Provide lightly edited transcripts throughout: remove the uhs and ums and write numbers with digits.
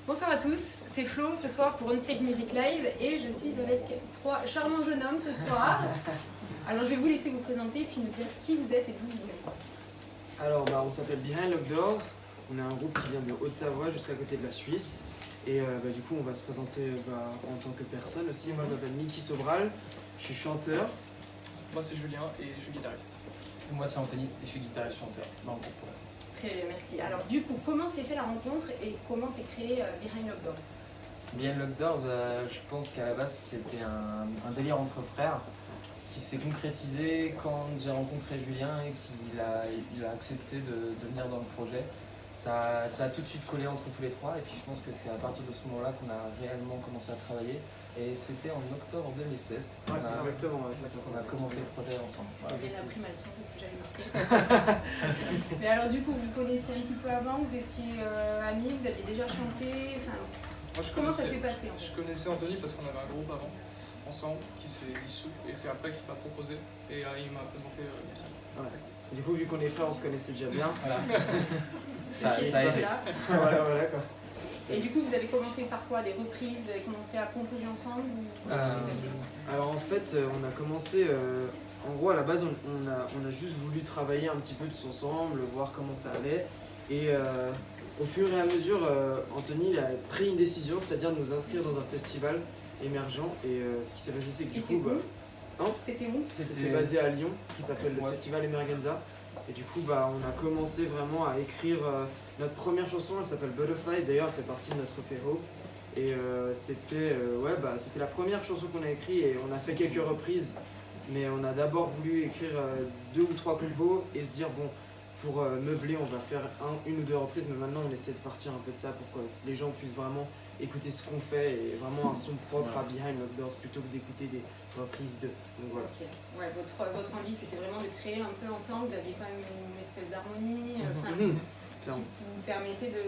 Bonsoir à tous, c'est Flo ce soir pour Onstage Music Live et je suis avec trois charmants jeunes hommes ce soir. Alors je vais vous laisser vous présenter puis nous dire qui vous êtes et d'où vous venez. Alors on s'appelle Behind Locked Doors, on est un groupe qui vient de Haute-Savoie, juste à côté de la Suisse. Et du coup on va se présenter en tant que personne aussi. Moi je m'appelle Mickey Sobral, je suis chanteur. Moi c'est Julien et je suis guitariste. Moi c'est Anthony et je suis guitariste-chanteur dans le groupe. Très bien, merci. Alors du coup, comment s'est fait la rencontre et comment s'est créé Behind Locked Doors? Behind Locked Doors, je pense qu'à la base c'était un délire entre frères qui s'est concrétisé quand j'ai rencontré Julien et qu'il a accepté de venir dans le projet. Ça a tout de suite collé entre tous les trois et puis je pense que c'est à partir de ce moment-là qu'on a réellement commencé à travailler. Et c'était en octobre 2016 Ouais, c'est exactement, c'est ça. qu'on a commencé le projet ensemble. Vous avez appris ma leçon, c'est ce que j'avais marqué. Mais alors du coup, vous connaissiez un petit peu avant, vous étiez amis, vous aviez déjà chanté, enfin, Moi, comment ça s'est passé en fait? Je connaissais Anthony parce qu'on avait un groupe avant, ensemble, qui s'est dissous. Et c'est après qu'il m'a proposé et il m'a présenté Mickey. Ouais. Du coup vu qu'on est frères on se connaissait déjà bien. Voilà. Ceci ça a est aidé. là. voilà quoi. Et du coup, vous avez commencé par quoi? Des reprises? Vous avez commencé à composer ensemble ou comment ça s'est passé? Alors en fait on a commencé, en gros à la base on a juste voulu travailler un petit peu tous ensemble, voir comment ça allait. Et au fur et à mesure Anthony il a pris une décision, c'est-à-dire de nous inscrire dans un festival émergent. Et ce qui s'est passé c'est que du coup... C'était où? C'était basé à Lyon, qui s'appelle le Festival Emergenza. Et du coup, on a commencé vraiment à écrire notre première chanson, elle s'appelle Butterfly, d'ailleurs elle fait partie de notre PO. Et c'était la première chanson qu'on a écrite et on a fait quelques reprises. Mais on a d'abord voulu écrire 2 ou 3 compos et se dire, bon, pour meubler, on va faire une ou deux reprises, mais maintenant on essaie de partir un peu de ça pour que les gens puissent vraiment écouter ce qu'on fait et vraiment un son propre à Behind Locked Doors plutôt que d'écouter des reprises de. Donc voilà. Okay. Ouais, votre envie c'était vraiment de créer un peu ensemble, vous aviez quand même une espèce d'harmonie qui vous permettait de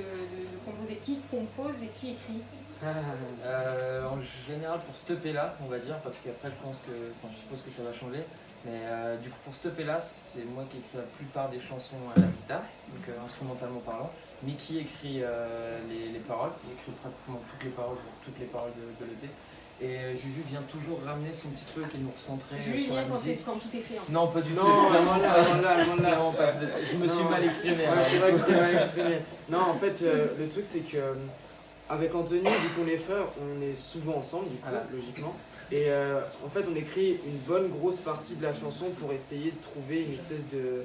composer. Qui compose et qui écrit? En général pour ce EP là on va dire, parce qu'après je suppose que ça va changer, mais du coup pour ce EP là c'est moi qui écris la plupart des chansons à la guitare, donc instrumentalement parlant. Mickey écrit les paroles, il écrit pratiquement toutes les paroles pour toutes les paroles de l'EP. Et Juju vient toujours ramener son petit truc et nous recentrer sur la musique. Quand tout est fait en fait. Non, pas du tout. Non, vraiment là. Je me suis mal exprimé. Ouais, c'est vrai que je t'ai mal exprimé. Non, en fait, le truc c'est que avec Anthony, vu qu'on est frères, on est souvent ensemble, du coup, logiquement. Et en fait, on écrit une bonne grosse partie de la chanson pour essayer de trouver une espèce de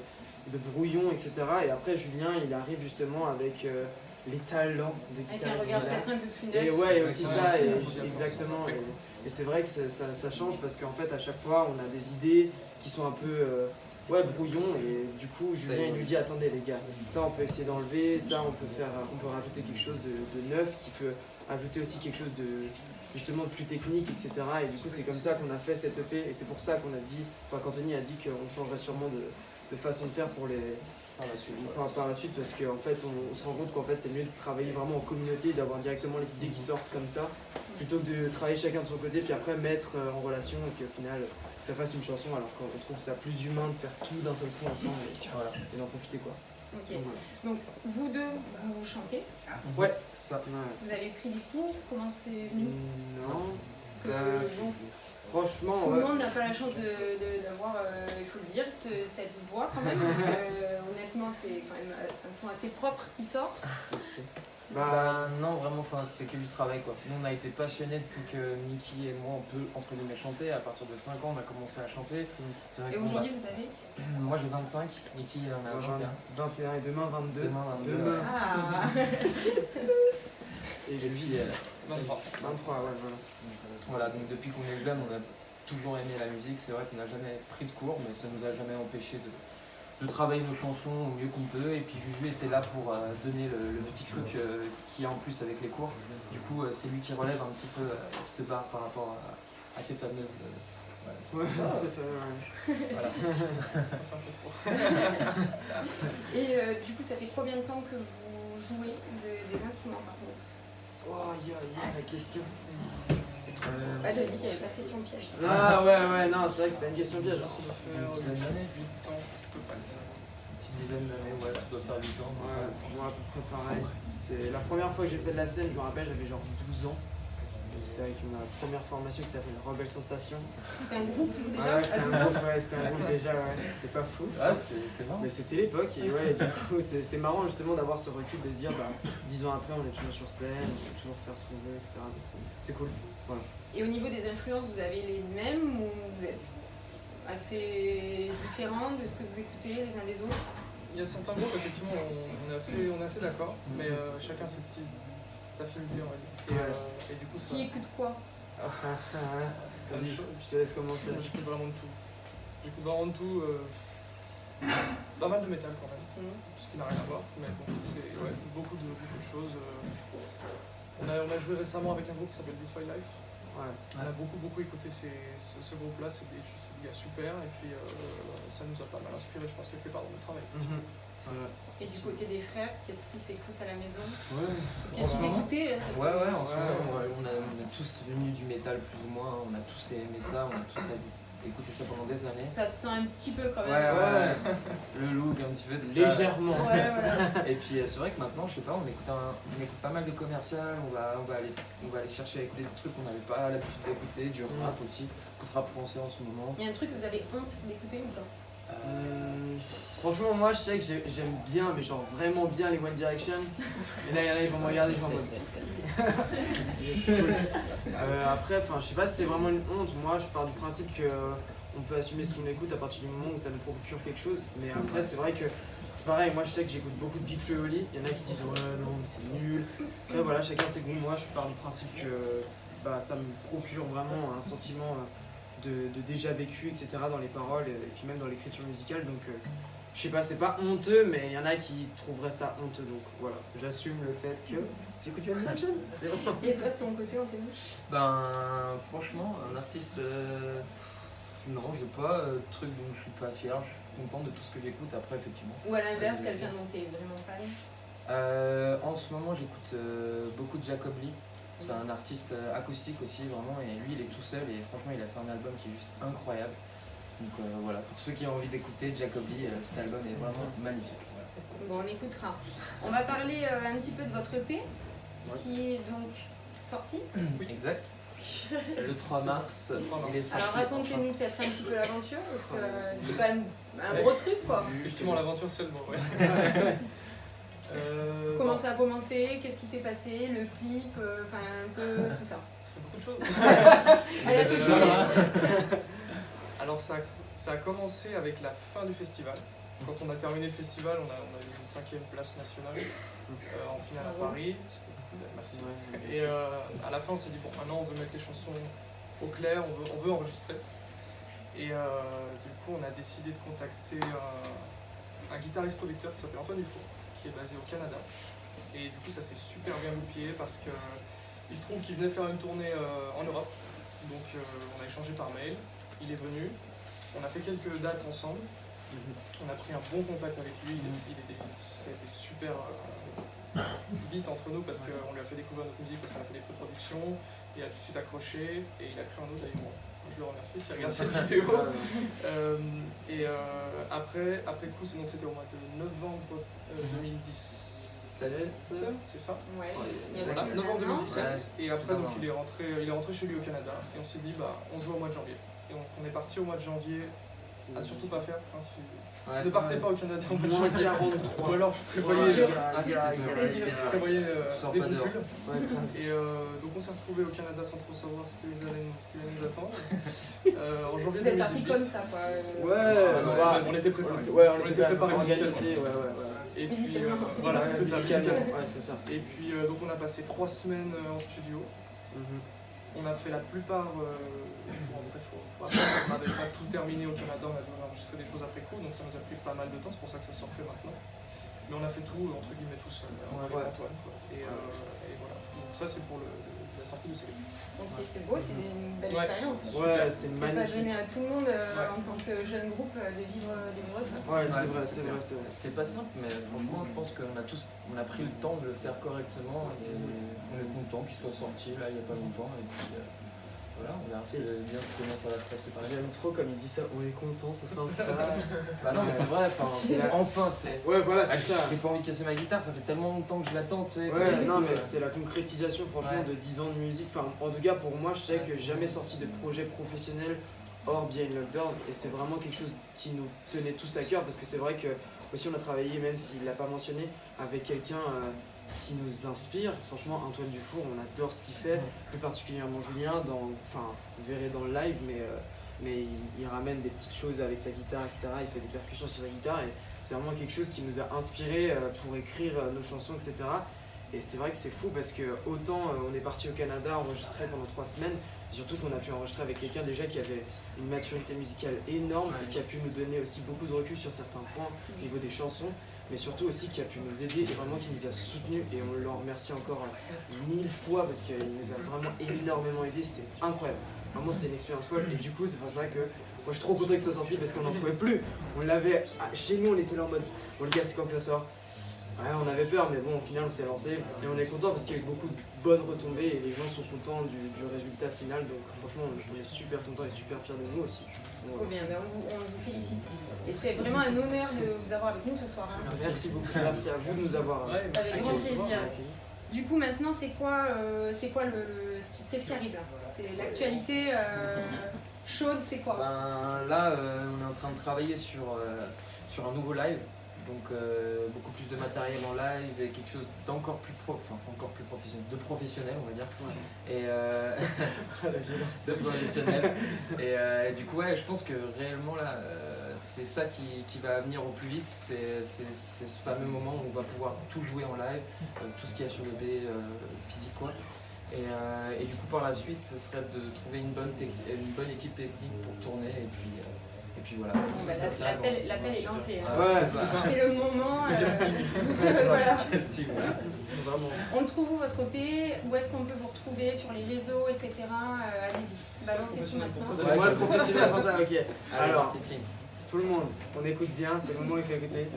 brouillon, etc. Et après, Julien, il arrive justement avec les talents de guitariste. Avec un regard peut-être un peu plus neuf. Et ouais, aussi ça, exactement. Et c'est vrai que ça change parce qu'en fait, à chaque fois, on a des idées qui sont un peu brouillon. Et du coup, Julien, il nous dit attendez, les gars, ça on peut essayer d'enlever, ça on peut rajouter quelque chose de neuf qui peut ajouter aussi quelque chose de justement de plus technique, etc. Et du coup, c'est comme ça qu'on a fait cette EP. Et c'est pour ça qu'Anthony a dit qu'on changerait sûrement de façon de faire pour par la suite, parce qu'en fait on se rend compte qu'en fait c'est mieux de travailler vraiment en communauté, d'avoir directement les idées qui sortent comme ça, plutôt que de travailler chacun de son côté puis après mettre en relation et qu'au final ça fasse une chanson, alors qu'on trouve ça plus humain de faire tout d'un seul coup ensemble et d'en profiter quoi. Ok, donc vous deux vous chantez? Ouais, ça. Vous avez pris des cours? Comment c'est venu? Non. Parce que franchement, tout le monde n'a pas la chance d'avoir, il faut le dire, cette voix quand même, parce que honnêtement c'est quand même un son assez propre qui sort. Non, vraiment, c'est que du travail quoi. Nous on a été passionnés depuis que Mickey et moi on peut entre guillemets chanter. À partir de 5 ans on a commencé à chanter. Et aujourd'hui vous avez? Moi j'ai 25, Mickey en a 21 et demain 22. Demain. Ah. Et je vis 23, ouais voilà. Voilà, donc depuis qu'on est jeune, on a toujours aimé la musique. C'est vrai qu'on n'a jamais pris de cours, mais ça nous a jamais empêché de travailler nos chansons au mieux qu'on peut. Et puis Juju était là pour donner le petit truc qu'il y a en plus avec les cours. Du coup, c'est lui qui relève un petit peu cette barre par rapport à ces fameuses... Ouais, c'est fait, Voilà. Et du coup, ça fait combien de temps que vous jouez des instruments par contre? Oh, la question. J'avais dit qu'il n'y avait pas de question piège. Ah ouais, non, c'est vrai que c'est pas une question piège. Ça doit faire 8 ans, je peux pas le dire. petite dizaine d'années, ouais, tu dois faire 8 ans. Ouais, moi à peu près pareil. C'est la première fois que j'ai fait de la scène, je me rappelle, j'avais genre 12 ans. Donc c'était avec ma première formation qui s'appelle Rebelle Sensation. C'était un groupe déjà Ouais, c'était un groupe déjà, ouais. C'était pas fou. Ah, c'était marrant. Mais c'était l'époque et ouais, du coup c'est marrant justement d'avoir ce recul de se dire 10 ans après on est toujours sur scène, on peut toujours faire ce qu'on veut, etc. C'est cool. Voilà. Et au niveau des influences, vous avez les mêmes ou vous êtes assez différents de ce que vous écoutez les uns des autres? Il y a certains groupes, effectivement, on est assez d'accord, mais chacun ses petites affinités, on va dire. Et du coup, ça. Qui écoute quoi? Vas-y, je te laisse commencer. Moi, j'écoute vraiment de tout. J'écoute vraiment de tout. Pas mal de métal quand même, ce qui n'a rien à voir, mais bon, c'est beaucoup de choses. On a joué récemment avec un groupe qui s'appelle This Way Life. Ouais. On a beaucoup écouté ce groupe-là, c'est des gars super, et puis ça nous a pas mal inspiré, je pense, quelque part dans notre travail. Et du côté des frères, qu'est-ce qui s'écoute à la maison? Ouais. Qu'est-ce qu'ils écoutaient? Ouais, en ce moment, on a tous venu du métal plus ou moins, on a tous aimé ça, on a tous écouté ça pendant des années. Ça se sent un petit peu quand même. Ouais. Le look, un petit peu tout ça. Légèrement. Ouais, voilà. Et puis c'est vrai que maintenant, je sais pas, on écoute pas mal de commercial, on va aller chercher avec des trucs qu'on n'avait pas l'habitude d'écouter, du rap aussi, du rap français en ce moment. Il y a un truc que vous avez honte d'écouter ou pas? Franchement, moi je sais que j'aime bien, mais genre vraiment bien les One Direction. Et là, il y en a, ils vont me regarder, genre en mode. C'est cool. Après, je sais pas si c'est vraiment une honte. Moi, je pars du principe que on peut assumer ce qu'on écoute à partir du moment où ça nous procure quelque chose. Mais après, c'est vrai que c'est pareil. Moi, je sais que j'écoute beaucoup de Big Flo et Oli. Il y en a qui disent ouais, non, mais c'est nul. Après, voilà, chacun ses goûts. Moi, je pars du principe que ça me procure vraiment un sentiment de déjà vécu, etc. dans les paroles et puis même dans l'écriture musicale. Donc, je sais pas, c'est pas honteux, mais il y en a qui trouveraient ça honteux. Donc voilà, j'assume le fait que j'écoute One Direction. C'est bon. Et toi, de ton côté, on t'aime? Franchement, un artiste. Non, j'ai pas de truc dont je suis pas fier. Je suis content de tout ce que j'écoute après, effectivement. Ou à l'inverse, quelqu'un dont t'es vraiment fan? En ce moment, j'écoute beaucoup de Jacob Lee. C'est un artiste acoustique aussi, vraiment, et lui, il est tout seul, et franchement, il a fait un album qui est juste incroyable. Donc voilà, pour ceux qui ont envie d'écouter Jacob Lee, cet album est vraiment magnifique. Voilà. Bon, on écoutera. On va parler un petit peu de votre EP, qui est donc sorti. Oui. Exact. Le 3 mars, il est sorti. Alors racontez-nous peut-être un petit peu l'aventure, parce que c'est quand même un gros truc, quoi. Effectivement, l'aventure, c'est le mot, ouais. Comment ça a commencé? Qu'est-ce qui s'est passé? Le clip, enfin un peu tout ça. Ça fait beaucoup de choses. Elle a toujours. Alors ça a commencé avec la fin du festival. Quand on a terminé le festival, on a eu une 5e place nationale en finale à Paris. C'était cool, merci. Et à la fin, on s'est dit, bon, maintenant on veut mettre les chansons au clair, on veut enregistrer. Et du coup, on a décidé de contacter un guitariste-producteur qui s'appelle Antoine Dufour, qui est basé au Canada. Et du coup, ça s'est super bien goupillé parce qu'il se trouve qu'il venait faire une tournée en Europe. Donc on a échangé par mail. Il est venu, on a fait quelques dates ensemble, on a pris un bon contact avec lui, ça a été super vite entre nous parce qu'on lui a fait découvrir notre musique, parce qu'on a fait des pré-productions, il a tout de suite accroché et il a pris un autre avec moi. Je le remercie s'il regarde cette vidéo. Après coup, c'était au mois de novembre 2017. C'est ça? Ouais. Voilà, novembre 2017. Ouais. Et après, donc, il est rentré chez lui au Canada et on s'est dit, on se voit au mois de janvier. Et on est parti au mois de janvier, à surtout pas faire. Ne partez pas au Canada au mois de Moins janvier. 43. Ou alors prévoyez des pas d'heure. compules. Et donc on s'est retrouvés au Canada sans trop savoir ce qui allait nous attendre. En janvier Vous êtes parti 2018. comme ça, quoi. On était préparés. On était préparés organisé. Et puis Musicalement. voilà, c'est ça. Ouais, c'est ça. Et puis donc on a passé 3 semaines en studio. On a fait la plupart. On n'avait pas tout terminé au Canada, on a dû enregistrer des choses assez cool, donc ça nous a pris pas mal de temps, c'est pour ça que ça sort que maintenant. Mais on a fait tout, entre guillemets, tout seul, avec Antoine. Quoi. Et voilà. Donc ça, c'est pour la sortie de CLC. Ok, c'est beau, c'est une belle expérience. Ouais, c'était C'est pas magnifique. donné à tout le monde en tant que jeune groupe de vivre ça. Ouais, c'est vrai. C'était pas simple, mais franchement, je pense qu'on a pris le temps de le faire correctement et on est content qu'il soit sorti là il y a pas longtemps. Et puis voilà, on verra bien comment ça va se passer par là. J'aime trop comme il dit ça, on est content, c'est sympa. Bah non, mais c'est vrai, enfin, tu sais. Ouais, voilà, c'est ça. J'ai pas envie de casser ma guitare, ça fait tellement longtemps que je l'attends, tu sais. Ouais, non, mais c'est la concrétisation, franchement, Ouais. de 10 ans de musique. Enfin, en tout cas, pour moi, je sais que j'ai jamais sorti de projet professionnel hors Behind Locked Doors, et c'est vraiment quelque chose qui nous tenait tous à cœur, parce que c'est vrai que aussi on a travaillé, même s'il l'a pas mentionné, avec quelqu'un qui nous inspire. Franchement, Antoine Dufour, on adore ce qu'il fait, plus particulièrement Julien, enfin, vous verrez dans le live, mais il ramène des petites choses avec sa guitare, etc. Il fait des percussions sur sa guitare, et c'est vraiment quelque chose qui nous a inspiré pour écrire nos chansons, etc. Et c'est vrai que c'est fou parce que autant on est parti au Canada enregistrer pendant 3 semaines, surtout qu'on a pu enregistrer avec quelqu'un déjà qui avait une maturité musicale énorme et qui a pu nous donner aussi beaucoup de recul sur certains points au niveau des chansons, mais surtout aussi qui a pu nous aider et vraiment qui nous a soutenus, et on le remercie encore 1000 fois parce qu'il nous a vraiment énormément aidé, c'était incroyable. Vraiment c'était une expérience folle, et du coup c'est pour ça que moi je suis trop content que ça soit sorti parce qu'on n'en pouvait plus. On l'avait, chez nous on était là en mode, bon les gars c'est quand que ça sort? Ouais, on avait peur, mais bon, au final, on s'est lancé et on est content parce qu'il y a eu beaucoup de bonnes retombées et les gens sont contents du résultat final. Donc, franchement, on est super contents et super fiers de nous aussi. Trop bien, ben on vous félicite. Et c'est vraiment un honneur de vous avoir avec nous ce soir. Hein. Merci beaucoup, merci à vous de nous avoir. Avec grand plaisir. Du coup, maintenant, c'est quoi qu'est-ce qui arrive là? C'est l'actualité chaude, c'est quoi? Là, on est en train de travailler sur un nouveau live. Donc beaucoup plus de matériel en live et quelque chose d'encore plus professionnel, de professionnel on va dire. Et de professionnel. Et du coup ouais, je pense que réellement là c'est ça qui va venir au plus vite, c'est ce fameux moment où on va pouvoir tout jouer en live, tout ce qu'il y a sur le B physique quoi. Et du coup par la suite ce serait de trouver une bonne équipe technique pour tourner et puis voilà. Bah, l'appel est lancé. Hein. Ouais, c'est le moment. Voilà. Vraiment. On trouve où votre EP? Où est-ce qu'on peut vous retrouver sur les réseaux, etc. Allez-y, balancez tout maintenant. C'est moi le professionnel pour ça, ok. Alors, marketing. tout le monde, on écoute bien, c'est le moment où il faut écouter.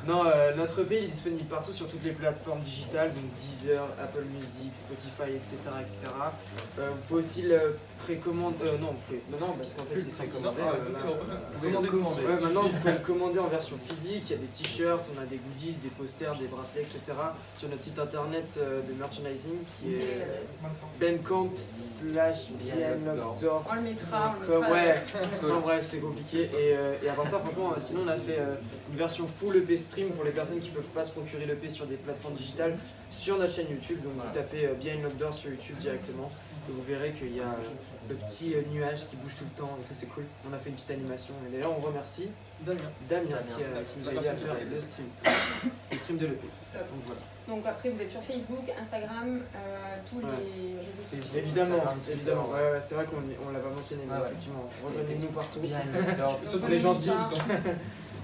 Non, notre EP il est disponible partout sur toutes les plateformes digitales, donc Deezer, Apple Music, Spotify, etc. etc. Vous pouvez aussi le précommander. Non, parce qu'en fait il est précommandé. Ouais, maintenant vous pouvez le commander en version physique. Il y a des t-shirts, on a des goodies, des posters, des bracelets, etc. sur notre site internet de merchandising qui est bandcamp/Behind Locked Doors. On le mettra. Ouais, enfin bref, c'est compliqué. Et à part ça, franchement, sinon on a fait une version full EP stream pour les personnes qui ne peuvent pas se procurer l'EP sur des plateformes digitales sur notre chaîne YouTube. Donc vous tapez Behind Locked Doors sur YouTube directement et vous verrez qu'il y a le petit nuage qui bouge tout le temps et tout, c'est cool. On a fait une petite animation et d'ailleurs on remercie Damien qui nous a aidé à faire le stream de l'EP. Donc voilà. Donc après vous êtes sur Facebook, Instagram, tous les réseaux sociaux. Évidemment. Ouais, c'est vrai qu'on l'a pas mentionné, mais effectivement, rejoignez-nous partout. Surtout les gentils.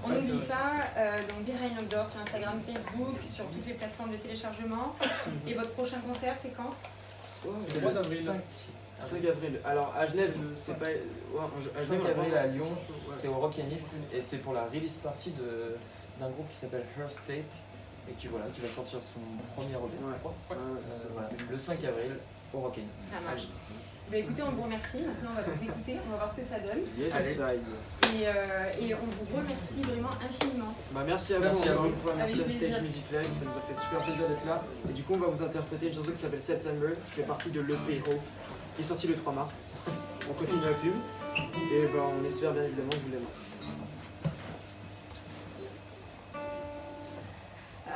On n'oublie pas, donc Behind Locked Doors sur Instagram, Facebook, sur toutes les plateformes de téléchargement. Et votre prochain concert, c'est quand? C'est le 3 avril. 5 avril. Alors à Genève, c'est pas. 5 avril à Lyon, c'est au Rock and It et c'est pour la release party d'un groupe qui s'appelle Her State et qui va sortir son premier EP. Le 5 avril au Rock and It. Ça marche. Bah écoutez, on vous remercie. Maintenant, on va vous écouter, on va voir ce que ça donne. Yes. Et on vous remercie vraiment infiniment. Bah merci à vous encore une fois, merci à Stage Music Live, ça nous a fait super plaisir d'être là. Et du coup, on va vous interpréter une chanson qui s'appelle September, qui fait partie de l'EP Ho, qui est sorti le 3 mars. On continue la pub et bah, on espère bien évidemment que vous l'aimez.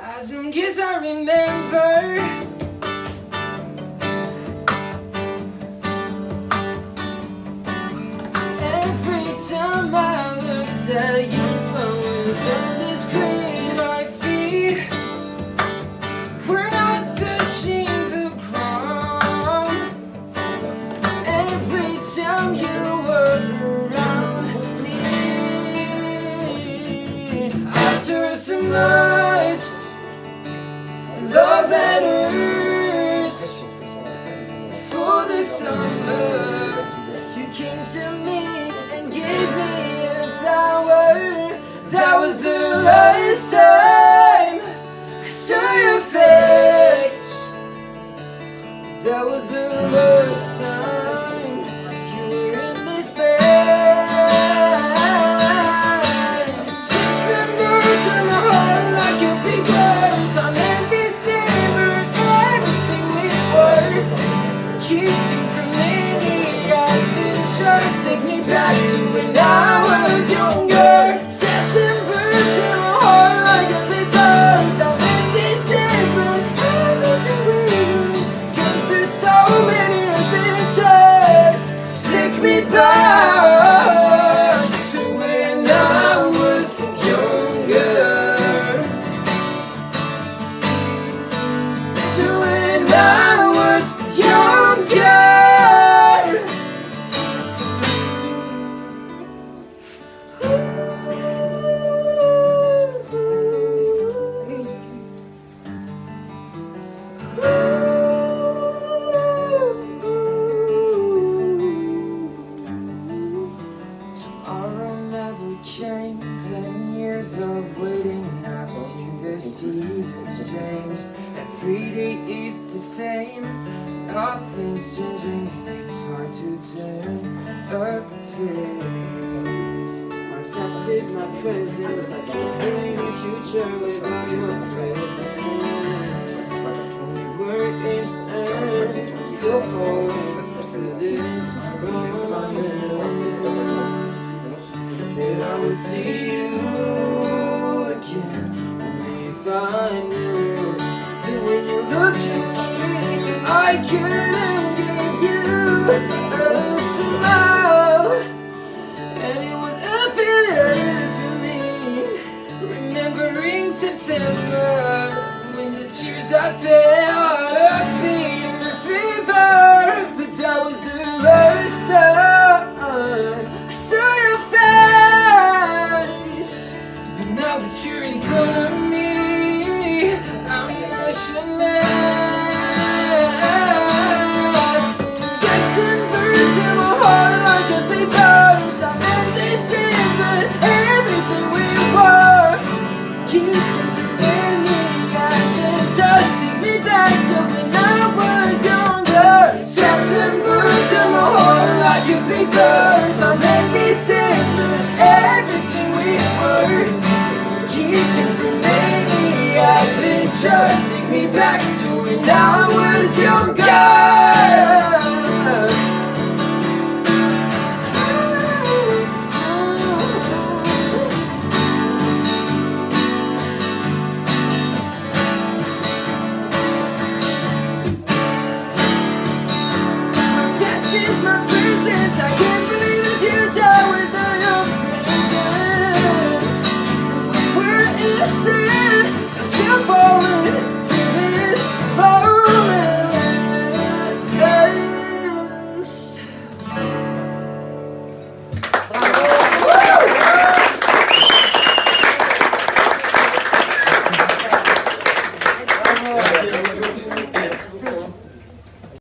As long as I remember, every time I looked at you, I was indiscreet. My feet were not touching the ground. Every time you were around me, after some nights, love that hurts. For the summer, you came to me and gave me a flower. That was the last time I saw your face. That was the last time stays the same. Nothing's changing, it's hard to turn the page. My past is my present. I can't believe the future without your presence. We were insane, still falling for this romance. That I would see you again, only if I knew that when you looked at me, I couldn't give you a smile. And it was a feeling for me, remembering September, when the tears I felt, I feel the fever. But that was the last time I saw your face. But now that you're in front of me, I'm motionless. September's in my heart like a paper. Time and this different, everything we were keeps remaining. And then just take me back to when I was younger. September's in my heart like a paper. Time and this different, everything we were keeps remaining. And then just take me back to when I was younger. Past is my present. I